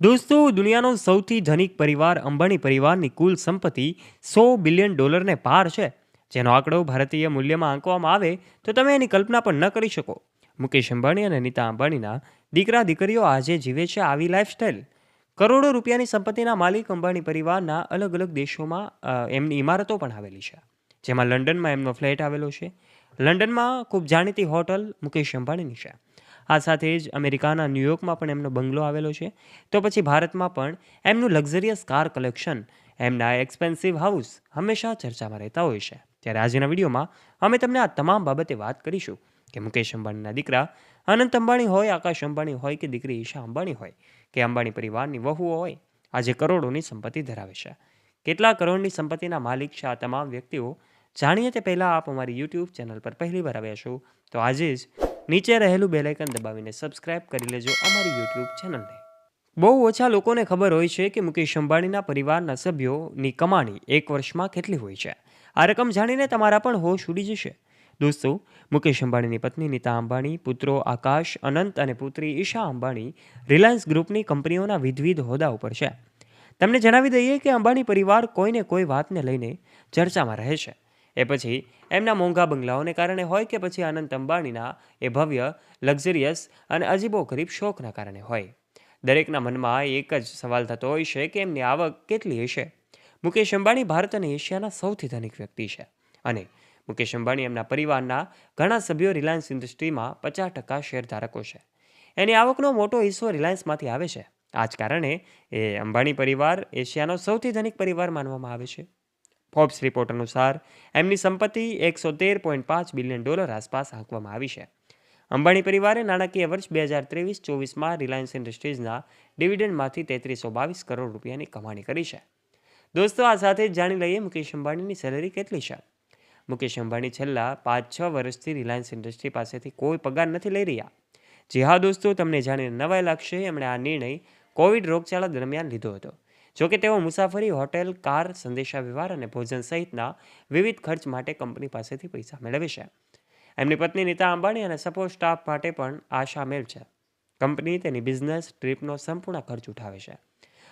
દોસ્તો, દુનિયાનો સૌથી ધનિક પરિવાર અંબાણી પરિવારની કુલ સંપત્તિ $100 બિલિયન પાર છે. જેનો આંકડો ભારતીય મૂલ્યમાં આંકવામાં આવે તો તમે એની કલ્પના પણ ન કરી શકો. મુકેશ અંબાણી અને નીતા અંબાણીના દીકરા દીકરીઓ આજે જીવે છે આવી લાઈફસ્ટાઈલ. કરોડો રૂપિયાની સંપત્તિના માલિક અંબાણી પરિવારના અલગ અલગ દેશોમાં એમની ઇમારતો પણ આવેલી છે. જેમાં લંડનમાં એમનો ફ્લેટ આવેલો છે. લંડનમાં ખૂબ જાણીતી હોટલ મુકેશ અંબાણીની છે. આ સાથે જ અમેરિકાના ન્યૂયોર્કમાં પણ એમનો બંગલો આવેલો છે. તો પછી ભારતમાં પણ એમનું લક્ઝરિયસ કાર કલેક્શન, એમના એક્સપેન્સિવ હાઉસ હંમેશા ચર્ચામાં રહેતા હોય છે. ત્યારે આજના વિડીયોમાં અમે તમને આ તમામ બાબતે વાત કરીશું કે મુકેશ અંબાણીના દીકરા અનંત અંબાણી હોય, આકાશ અંબાણી હોય કે દીકરી ઈશા અંબાણી હોય કે અંબાણી પરિવારની વહુઓ હોય, આજે કરોડોની સંપત્તિ ધરાવે છે. કેટલા કરોડની સંપત્તિના માલિક છે આ તમામ વ્યક્તિઓ? જાણીએ તે પહેલાં આપ અમારી યુટ્યુબ ચેનલ પર પહેલી વાર આવ્યા છો તો આજે જ નીચે રહેલું બેલ આઇકન દબાવીને સબસ્ક્રાઇબ કરી લેજો અમારી યુટ્યુબ ચેનલને. બહુ ઓછા લોકોને ખબર હોય છે કે મુકેશ અંબાણીના પરિવારના સભ્યોની કમાણી એક વર્ષમાં કેટલી હોય છે. આ રકમ જાણીને તમારા પણ હોશ ઉડી જશે. દોસ્તો, મુકેશ અંબાણીની પત્ની નીતા અંબાણી, પુત્રો આકાશ, અનંત અને પુત્રી ઈશા અંબાણી રિલાયન્સ ગ્રુપની કંપનીઓના વિવિધ હોદ્દા ઉપર છે. તમને જણાવી દઈએ કે અંબાણી પરિવાર કોઈને કોઈ વાતને લઈને ચર્ચામાં રહે છે. એ પછી એમના મોંઘા બંગલાઓને કારણે હોય કે પછી અનંત અંબાણીના એ ભવ્ય, લક્ઝરિયસ અને અજીબોગરીબ શોખના કારણે હોય. દરેકના મનમાં એક જ સવાલ થતો હોય છે કે એમની આવક કેટલી હશે. મુકેશ અંબાણી ભારત અને એશિયાના સૌથી ધનિક વ્યક્તિ છે અને મુકેશ અંબાણી એમના પરિવારના ઘણા સભ્યો રિલાયન્સ ઇન્ડસ્ટ્રીમાં 50% શેરધારકો છે. એની આવકનો મોટો હિસ્સો રિલાયન્સમાંથી આવે છે. આ જ કારણે એ અંબાણી પરિવાર એશિયાનો સૌથી ધનિક પરિવાર માનવામાં આવે છે. ફોર્બ્સ રિપોર્ટ અનુસાર એમની સંપત્તિ $113.5 બિલિયન આસપાસ આંકવામાં આવી છે. અંબાણી પરિવારે નાણાકીય વર્ષ 2023-24માં રિલાયન્સ ઇન્ડસ્ટ્રીઝના ડિવિડન્ડમાંથી ₹3322 કરોડ કમાણી કરી છે. દોસ્તો, આ સાથે જ જાણી લઈએ મુકેશ અંબાણીની સેલેરી કેટલી છે. મુકેશ અંબાણી છેલ્લા 5-6 વર્ષથી રિલાયન્સ ઇન્ડસ્ટ્રી પાસેથી કોઈ પગાર નથી લઈ રહ્યા. જી હા દોસ્તો, તમને જાણીને નવાઈ લાગશે. એમણે આ નિર્ણય કોવિડ રોગચાળા દરમિયાન લીધો હતો. જોકે તેઓ મુસાફરી, હોટેલ, કાર, સંદેશાવ્યવહાર અને ભોજન સહિતના વિવિધ ખર્ચ માટે કંપની પાસેથી પૈસા મેળવે છે. એમની પત્ની નીતા અંબાણી અને સપોર્ટ સ્ટાફ માટે પણ આ શામેલ છે. કંપની તેની બિઝનેસ ટ્રીપનો સંપૂર્ણ ખર્ચ ઉઠાવે છે.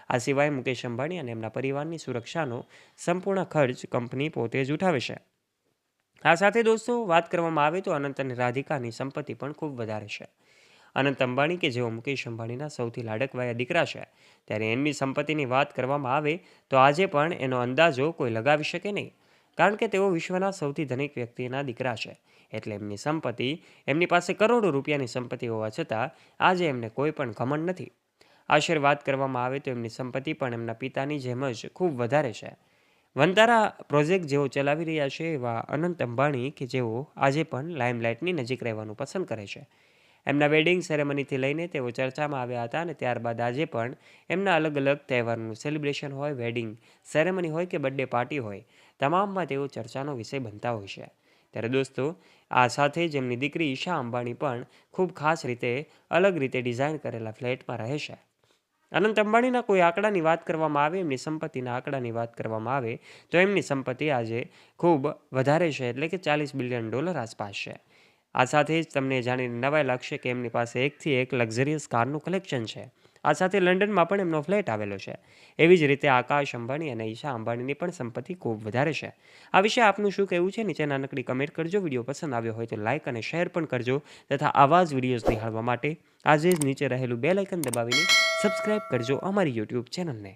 આ સિવાય મુકેશ અંબાણી અને એમના પરિવારની સુરક્ષાનો સંપૂર્ણ ખર્ચ કંપની પોતે જ ઉઠાવે છે. આ સાથે દોસ્તો, વાત કરવામાં આવે તો અનંત અને રાધિકાની સંપત્તિ પણ ખૂબ વધારે છે. અનંત અંબાણી કે જેઓ મુકેશ અંબાણીના સૌથી લાડકવાયા દીકરા છે, ત્યારે એમની સંપત્તિની વાત કરવામાં આવે તો આજે પણ એનો અંદાજો કોઈ લગાવી શકે નહીં. કારણ કે તેઓ વિશ્વના સૌથી ધનિક વ્યક્તિના દીકરા છે. એટલે એમની સંપત્તિ, એમની પાસે કરોડો રૂપિયાની સંપત્તિ હોવા છતાં આજે એમને કોઈ પણ ઘમંડ નથી. આશરે વાત કરવામાં આવે તો એમની સંપત્તિ પણ એમના પિતાની જેમ જ ખૂબ વધારે છે. વનતારા પ્રોજેક્ટ જેઓ ચલાવી રહ્યા છે એવા અનંત અંબાણી કે જેઓ આજે પણ લાઇમલાઇટની નજીક રહેવાનું પસંદ કરે છે. એમના વેડિંગ સેરેમનીથી લઈને તેઓ ચર્ચામાં આવ્યા હતા અને ત્યારબાદ આજે પણ એમના અલગ અલગ તહેવારનું સેલિબ્રેશન હોય, વેડિંગ સેરેમની હોય કે બર્થડે પાર્ટી હોય, તમામમાં તેઓ ચર્ચાનો વિષય બનતા હોય છે. ત્યારે દોસ્તો, આ સાથે જ એમની દીકરી ઈશા અંબાણી પણ ખૂબ ખાસ રીતે અલગ રીતે ડિઝાઇન કરેલા ફ્લેટમાં રહે છે. અનંત અંબાણીના કોઈ આંકડાની વાત કરવામાં આવે, એમની સંપત્તિના આંકડાની વાત કરવામાં આવે તો એમની સંપત્તિ આજે ખૂબ વધારે છે, એટલે કે $40 બિલિયન આસપાસ છે. આ સાથે જ તમને જાણીને નવાઈ લાગશે કે એમની પાસે એકથી એક લક્ઝરિયસ કારનું કલેક્શન છે. આ સાથે લંડનમાં પણ એમનો ફ્લેટ આવેલો છે. એવી જ રીતે આકાશ અંબાણી અને ઈશા અંબાણીની પણ સંપત્તિ ખૂબ વધારે છે. આ વિશે આપનું શું કહેવું છે? નીચે નાનકડી કમેન્ટ કરજો. વિડીયો પસંદ આવ્યો હોય તો લાઇક અને શેર પણ કરજો તથા આવા જ વિડીયોઝ નિહાળવા માટે આજે જ નીચે રહેલું બેલ આઇકન દબાવીને સબસ્ક્રાઇબ કરજો અમારી યુટ્યુબ ચેનલને.